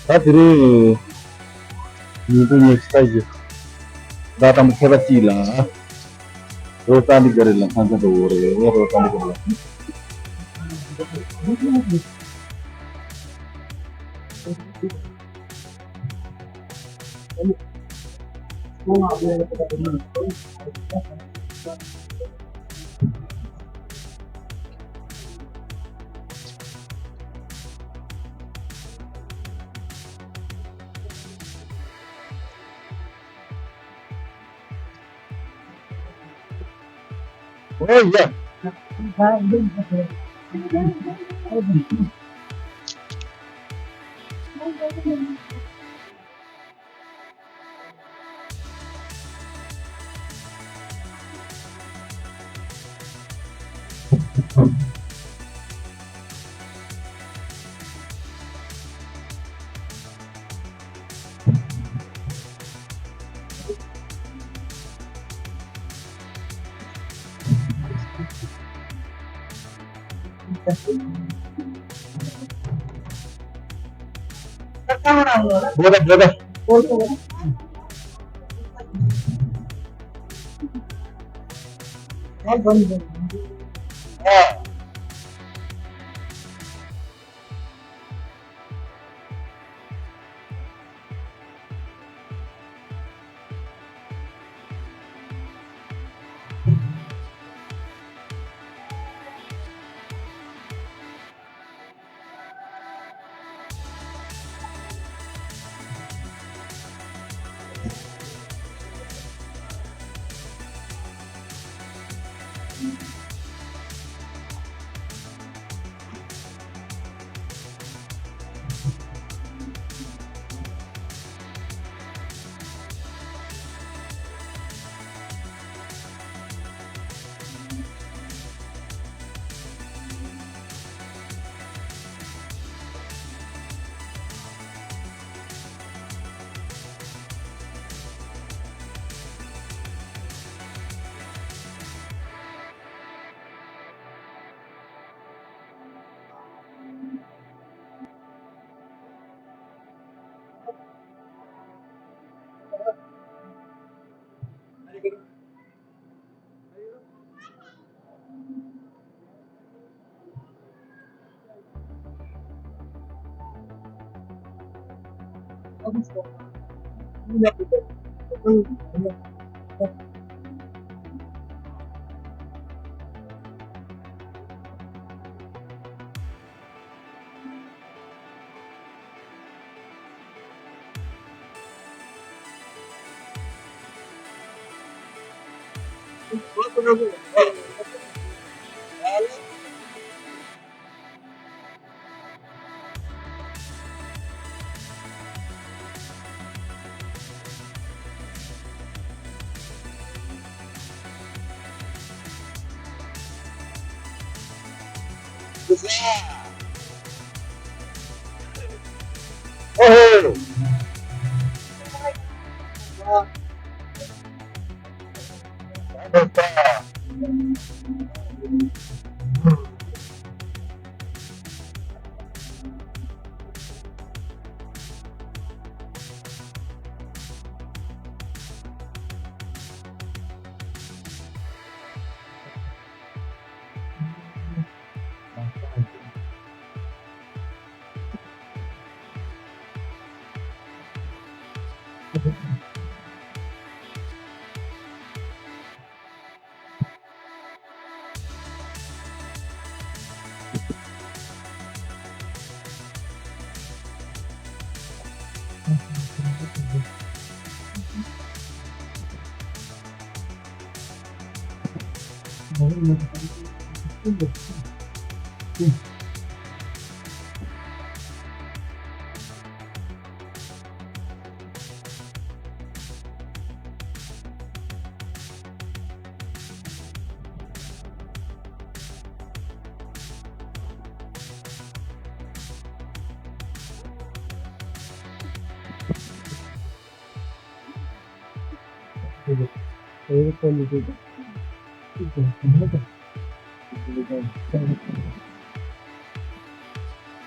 তাড়াতাড়ি YouTube exercise data mukhya bachila rotani karela sansa to ore rotani karela oh iya bola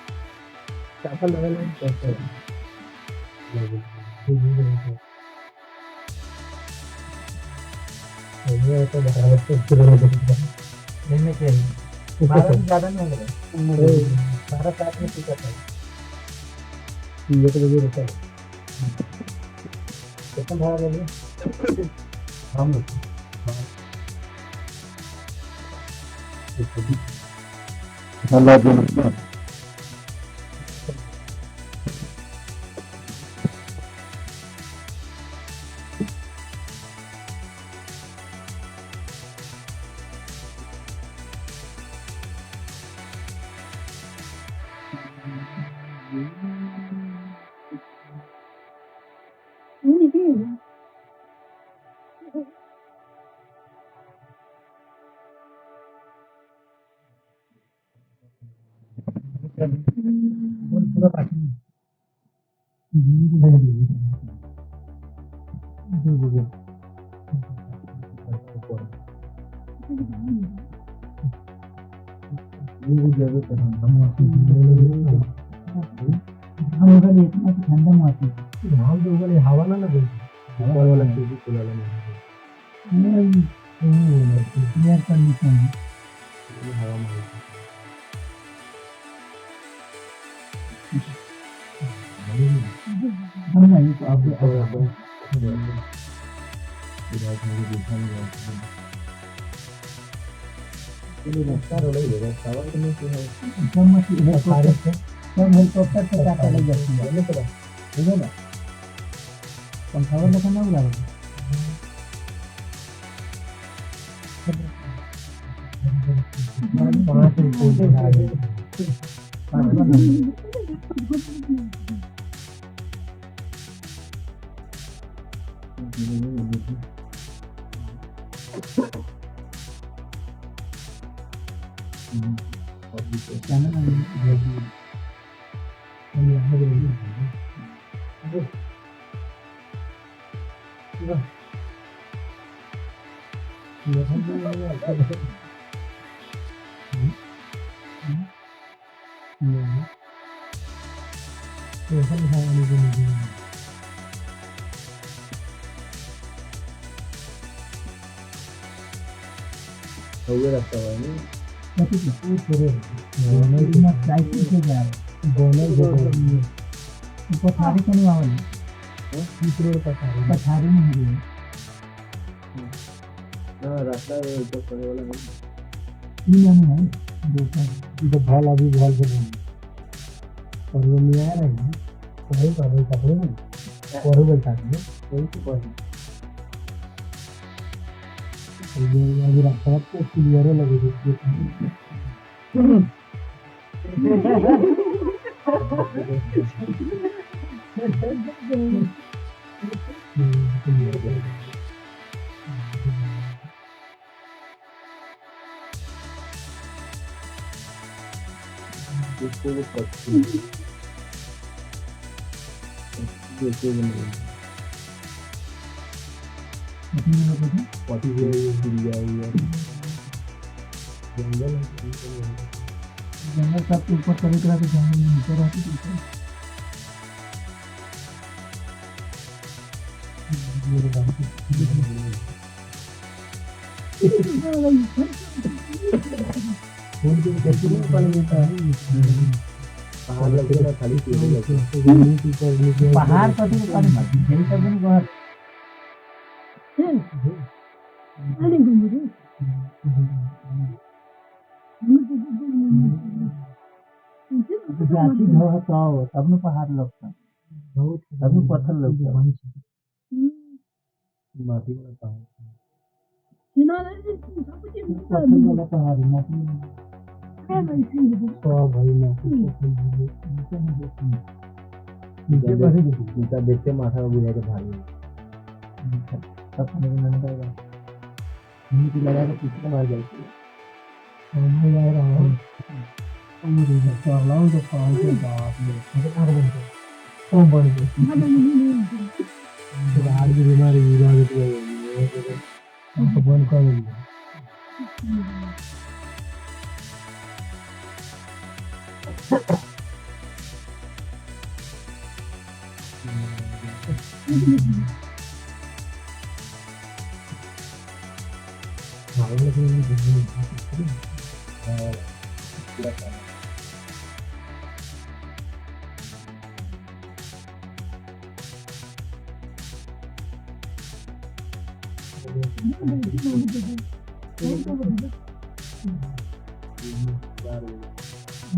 oh ये तो बराबर से लेने के 12 से ज़्यादा नहीं लग रहा है 12 साथ में टिकट है ये तो मुझे रुका है कितना भाड़ा ले लिया हम लोग Allah Akbar. पूरा पार्टी हम लोग इतना ठंडा मारती हम लोग हवा ना लगे ऊपर वाला टीवी खुला नहीं एयर कंडीशन हवा मारती हम नहीं तो आप हेलीकॉप्टर से क्या चले जाती है ठीक है ना पंखावर लेकर ना बुला हुए रखता हुआ है पथारी के नहीं आवल पथारी नहीं है रास्ता ऊपर चढ़ने वाला नहीं है देखो भाल अभी भाल से और वो नहीं आया नहीं वही कपड़े में और बैठा है वही तो पढ़ अभी रास्ता को क्लियर लगे जंगल सब ऊपर चले करा तो जंगल नीचे रहती है पहाड़ पर जाती तो तब न पहाड़ लगता तब न पत्थर लगता माटी वाला पहाड़ पत्थर वाला पहाड़ माटी नीचे देखते माथा में बुझा के भारी लगा के पीछे मार जाती बीमारी हाँ लेकिन ये बिजली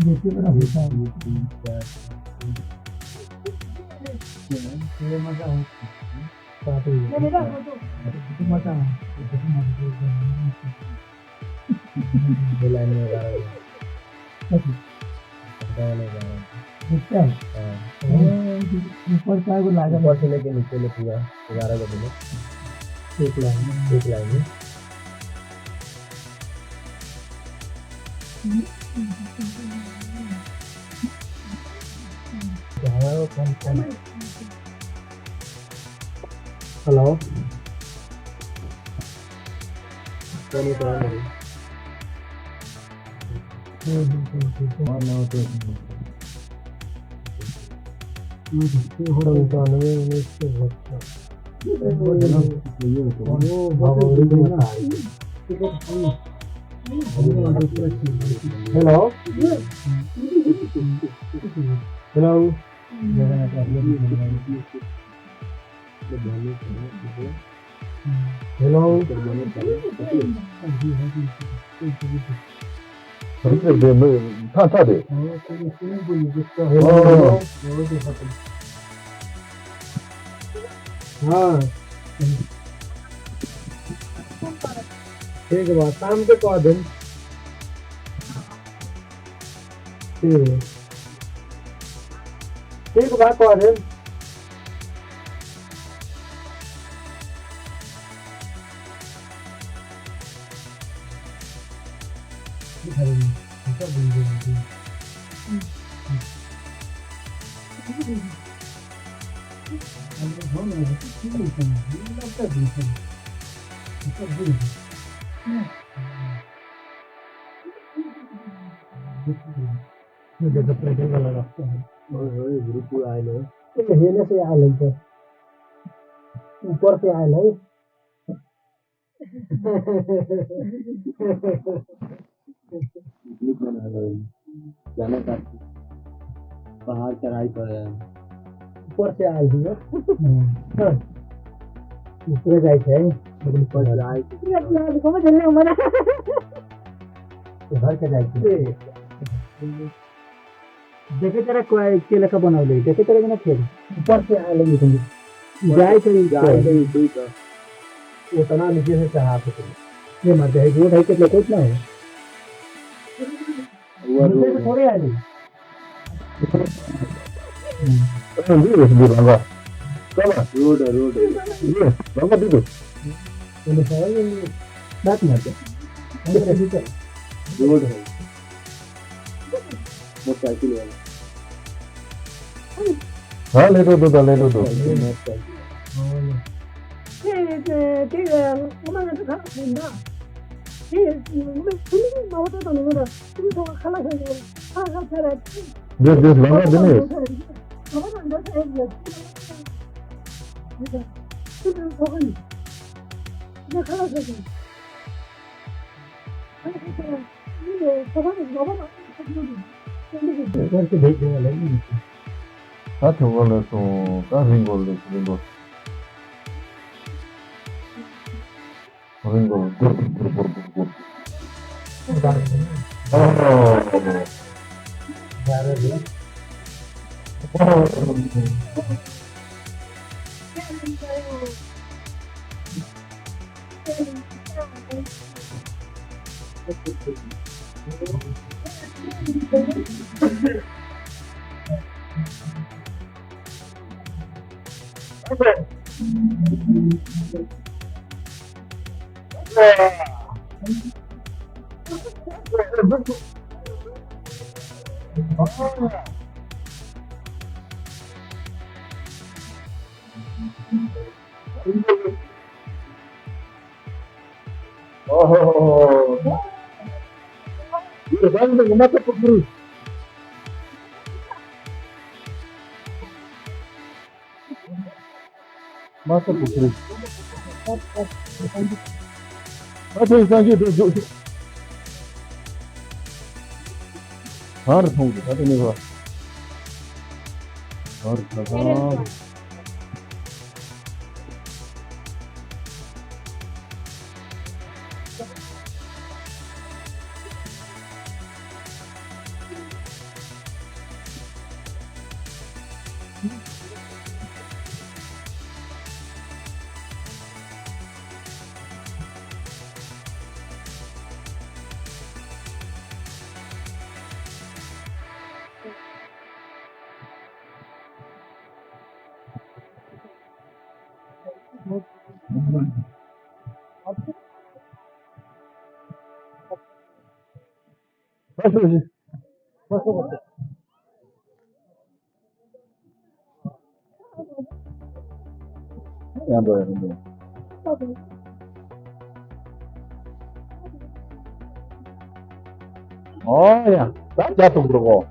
देखिए बड़ा होता है ये मजा है साथ ही मजा है बुलाने वाला अच्छा ऊपर का को लागा ऊपर से लेके नीचे ले पूरा 11 बजे एक लाइन में हेलो हेलो हेलो हेलो था दे हाँ ठीक है बात शाम के कह दिन ठीक बात कह दिन जगह पर वाला रास्ता है ग्रुप आयल है हेने से आयल है ऊपर से आयल है जाने का पहाड़ चढ़ाई पर है ऊपर से आयल है ऊपर जाए थे लेकिन ऊपर जाए को चलने हमारा घर के जाए थे देखे तेरा कोई केला का बना ले देखे तेरे बिना खेल ऊपर से आयल है लेकिन जाए ठीक है उतना नीचे से चढ़ा के ये मत है रोड है कितना कितना है वो थोड़े आए रोड ये बाबा दीदो ये सारे बात मत रोड है मोटरसाइकिल वाला हाँ ले लो This longer than this. That's one so that's ringo. Oh, you're going to make a fruit. Masa putri. Masa sanji tu har thong tu tadi ni ba. Har thong. Masuk. Masuk. Yang boleh ni. Oh ya, dah jatuh bro.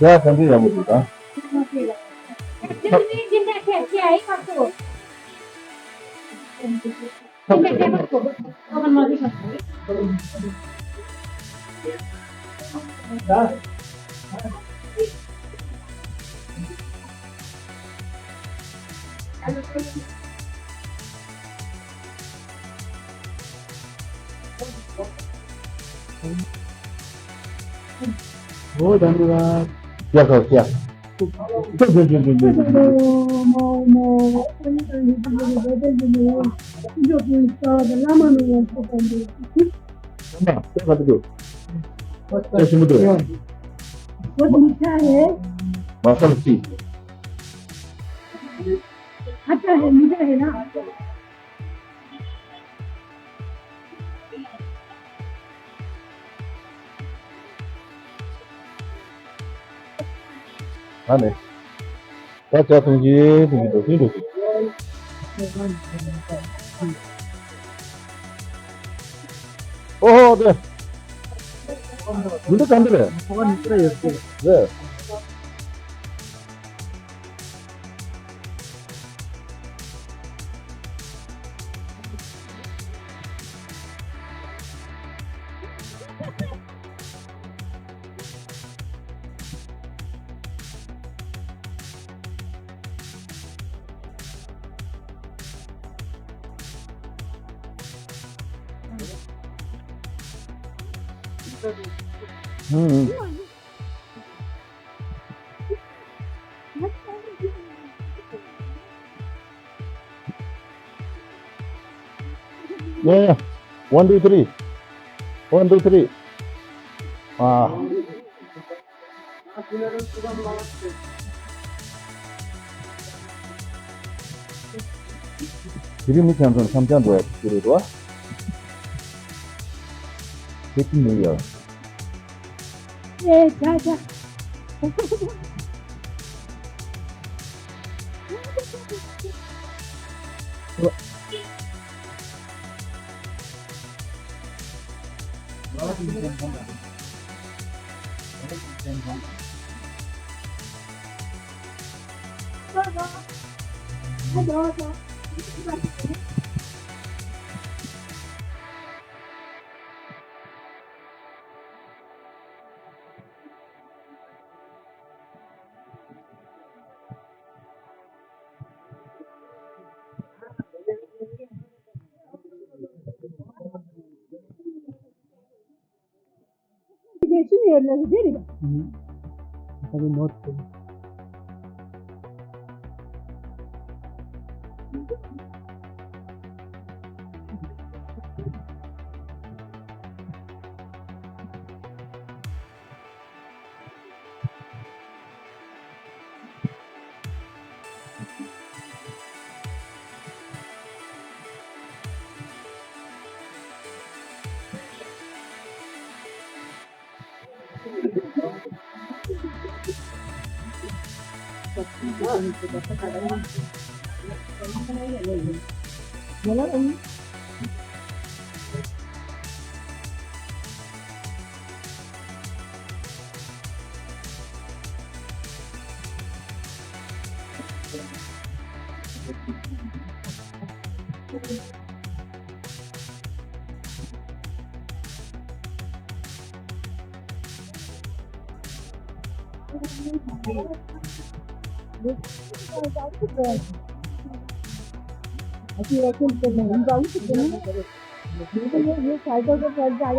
Ya, sampai yang betul ah. Oh, धन्यवाद. क्या करो क्या? क्या बात करो? कैसे मुद्दे? बहुत मीठा है, मसाला सी. अच्छा है, मीठा है ना। हाँ नहीं. क्या तुझे तुझे तुझे. Oh, deh. Duduk kan deh. Bukan itu ya. Deh. Yeah. 1, 2, 3. 1, 2, 3. Ah. Jadi ni kan sampai dua kilo dua. Itu ni ya. जा। Geçin yerleri değil mi? Tabii not koyun. ये साइकिल के साथ जा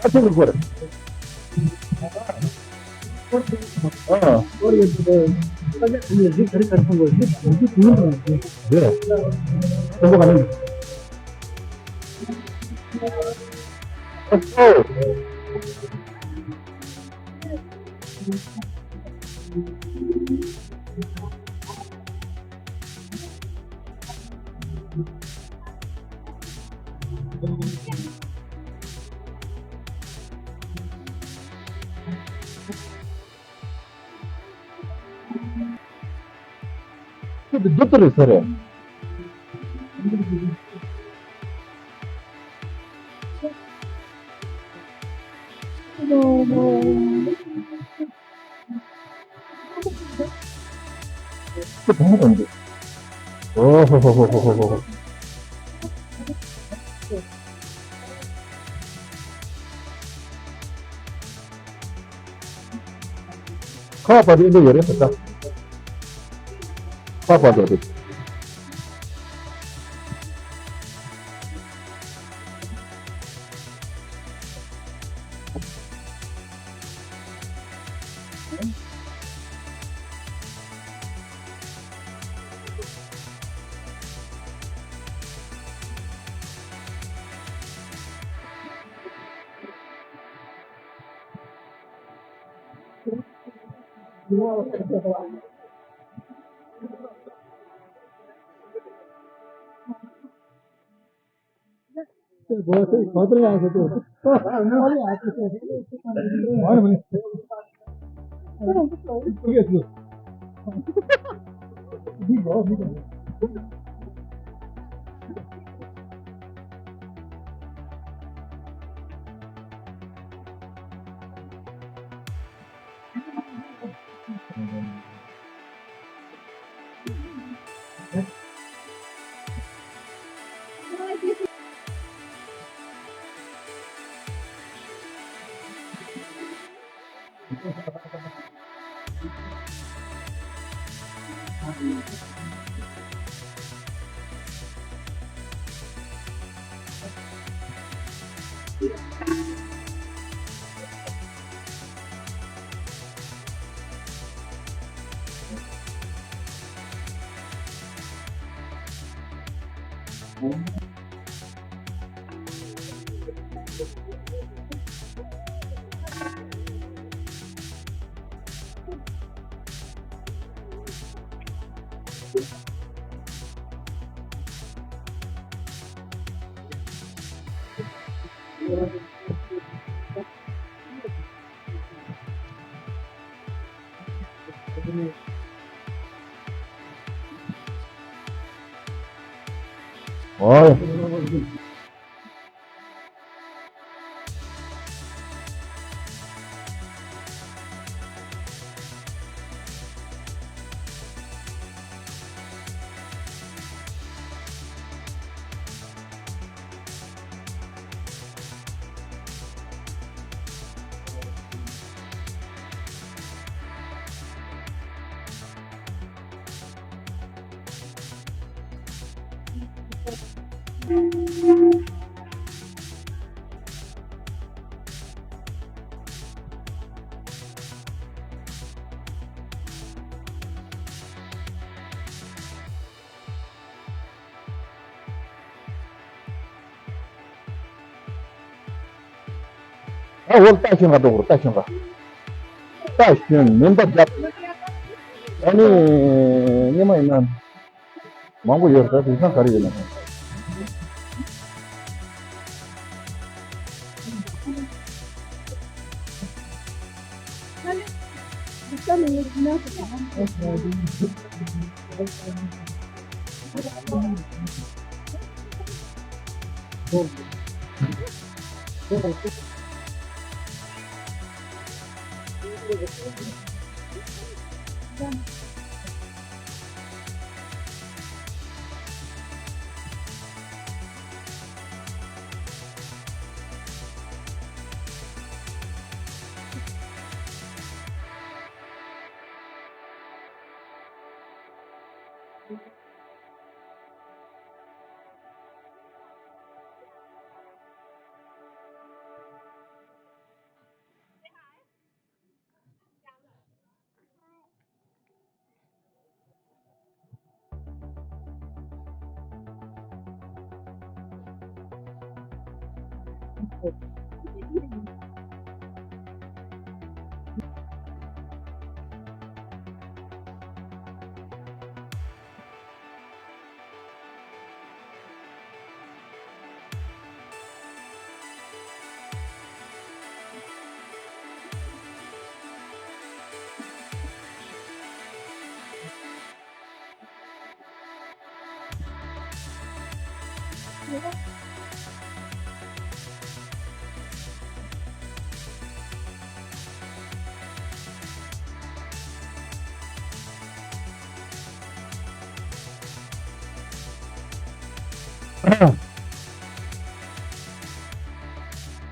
अच्छा ऊपर हाँ और ये जी खड़ी करता हूँ ये तीन रहते हैं ये तुमको खाने अच्छा तो विद्युत रे सर तो कहाँ बंदे ओह हो खा पा दे ये रे पता खा पा दे बहुत ही बहुत ही आए थे और आते थे और मैंने ठीक है ठीक बहुत ठीक है और ول تاشين غدور تاشين غا تاشين من بدأ يعني ما ينام ما هو يرتاح إنسان قريب لنا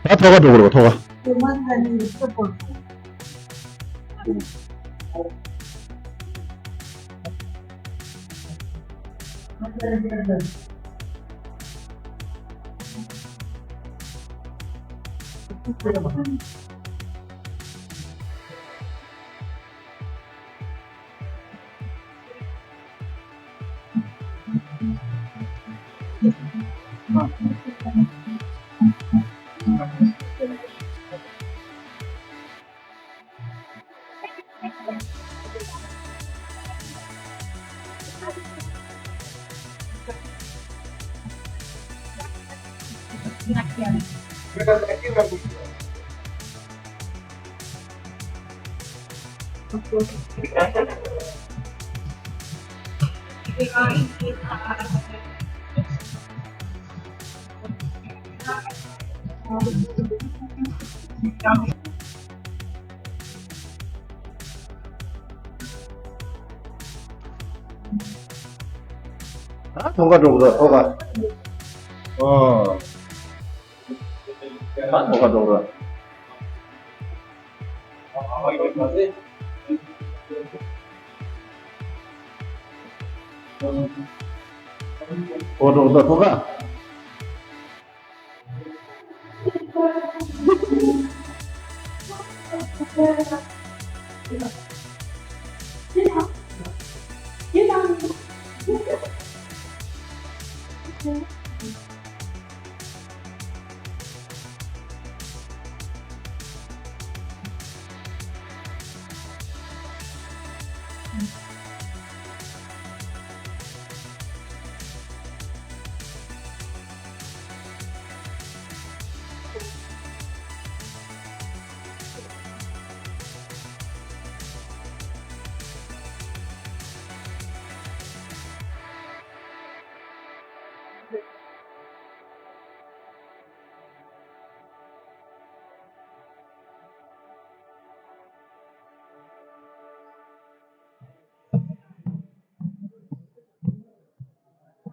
다 더가 저거로 더가. 다 더가 저거로 더가. 다 더가 저거로. 더가.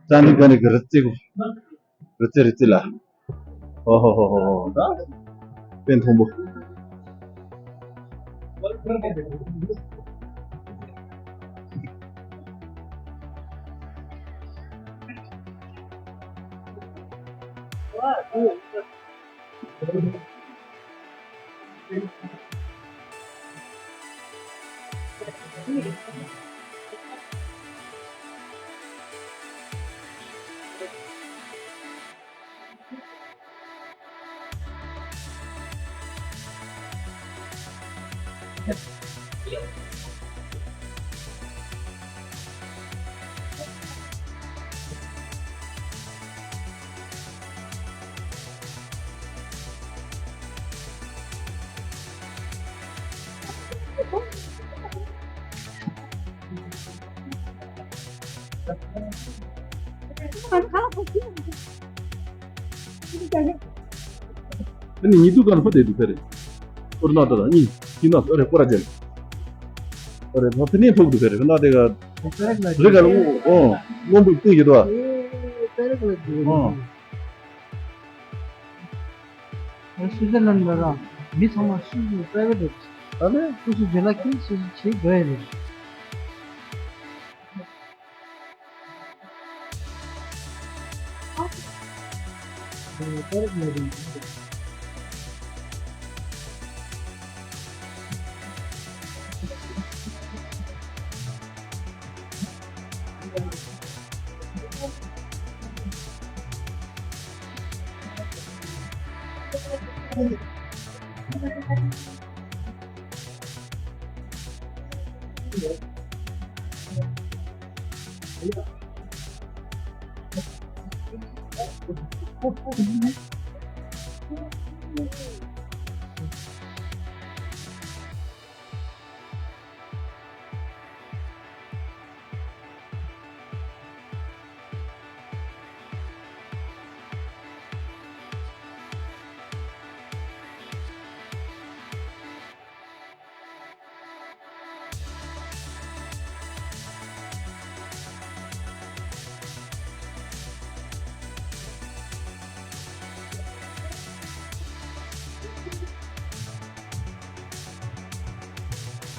Tani gani geretiku. Gereti lah. Dah. Pen thombo. Ini itu kan pada itu kere. Orang ada ni, kina orang pura jen. Orang apa ni folk tu kere. Kena ada mereka lu, oh, ngomong itu je doa. Oh, Switzerland लगा भी समझ private है ada. कुछ जिला की ठीक गए नहीं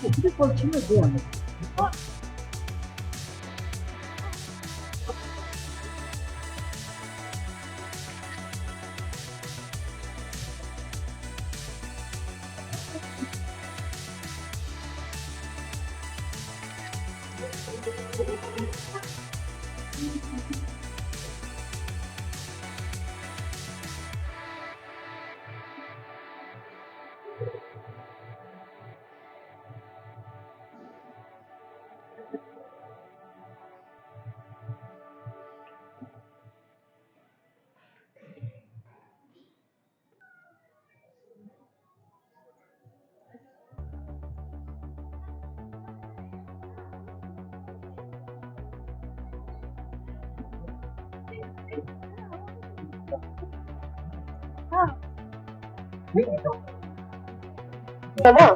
Itu kuncinya dia.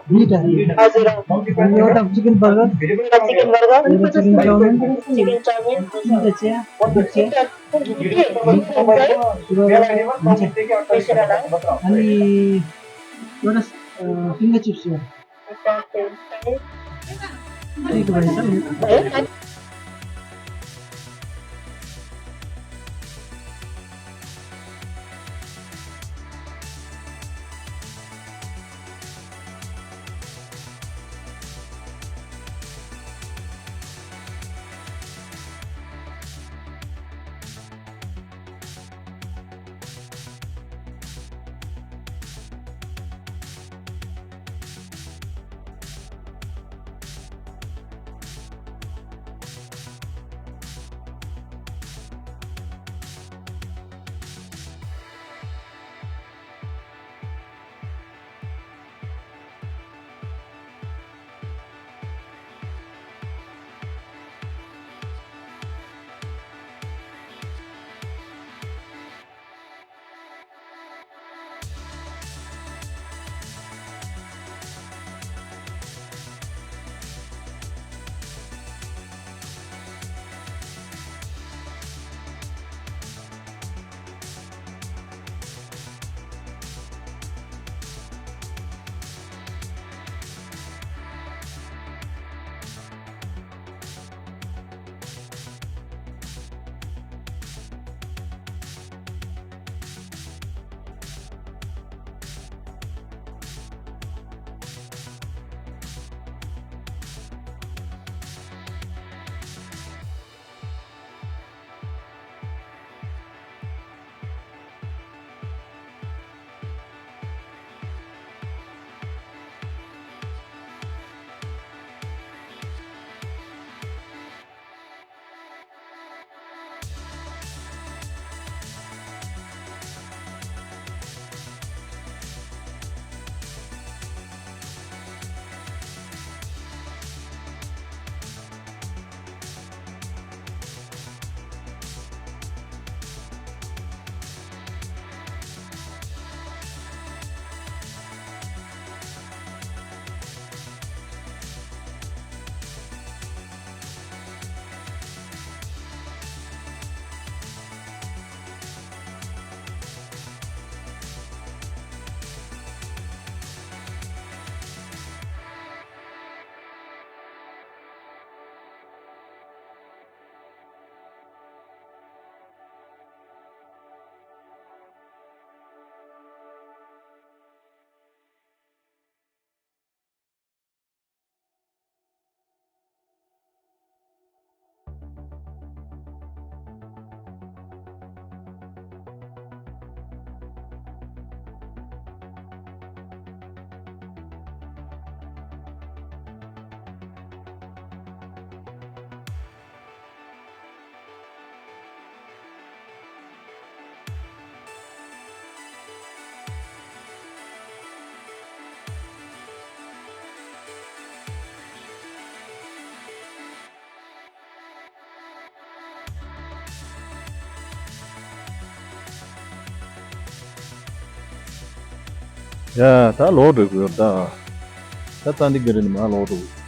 Bisa. Ini orang chicken burger, chicken chow mein, ini kecil, आणि थोडं फिंगर चिप्स ठीक आहे sir 야, 다 로드 그다. 다 딴디 그러는 마 로드.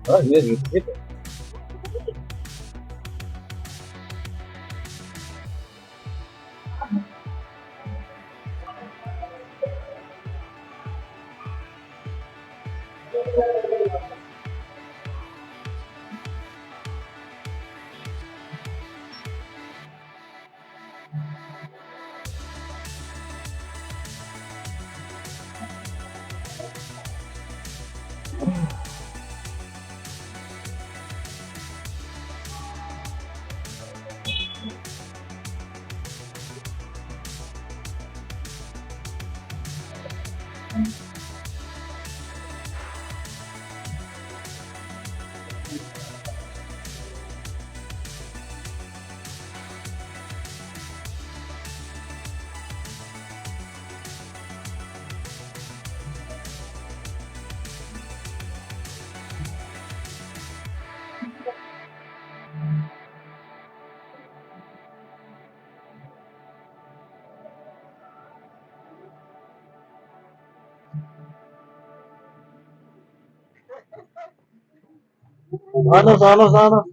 아, 예, 예. 사나.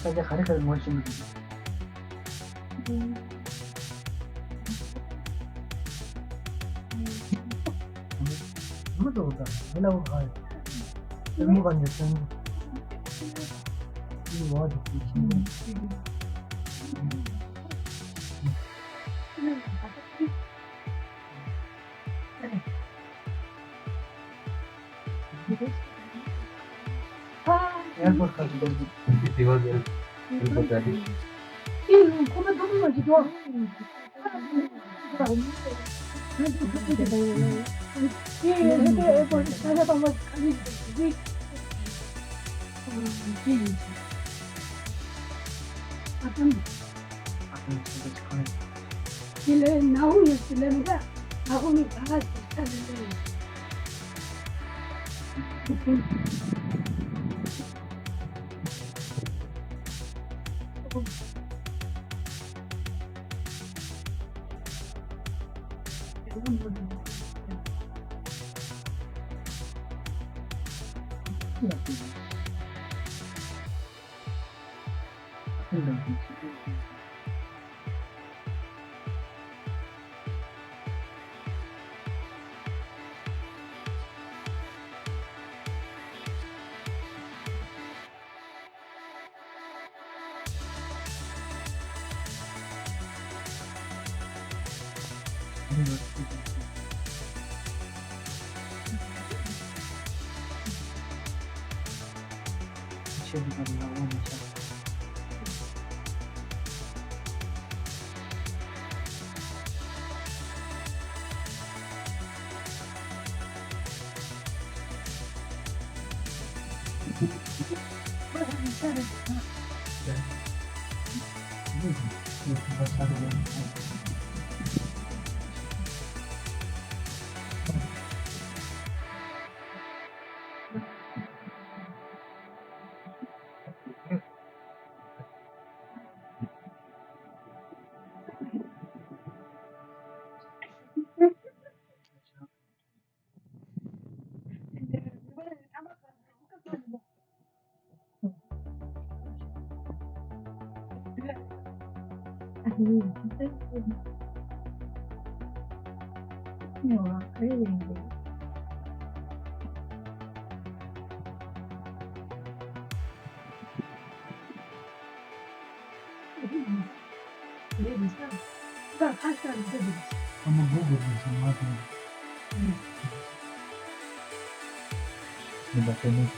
saja karena kalau mau sendiri betul betul benar benar ilmu kan itu ini बहुत एयरपोर्ट का दीवार एयरपोर्ट जाने come dove ci do Ama bu buradasın zaten. Bir bakalım.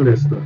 Listo.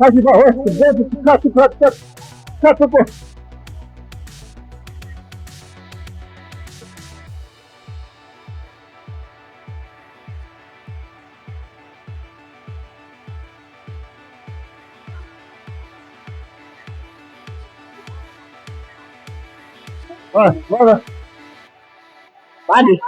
다시 봐. 카트. 뭐라. 빨리.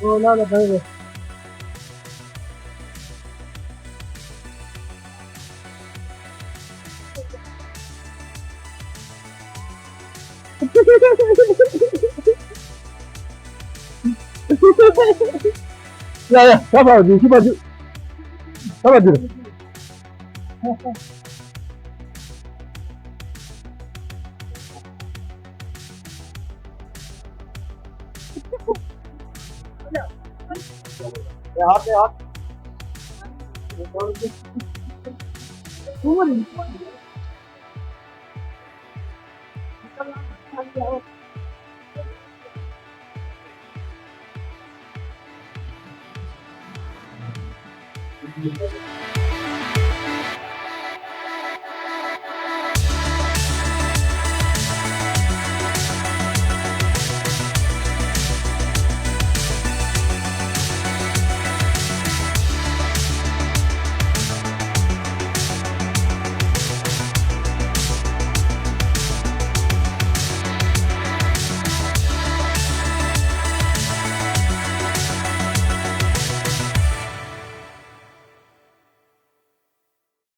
لا طيب. 야, 잡아, 니 잡아줘. 잡아줘. 야, 야.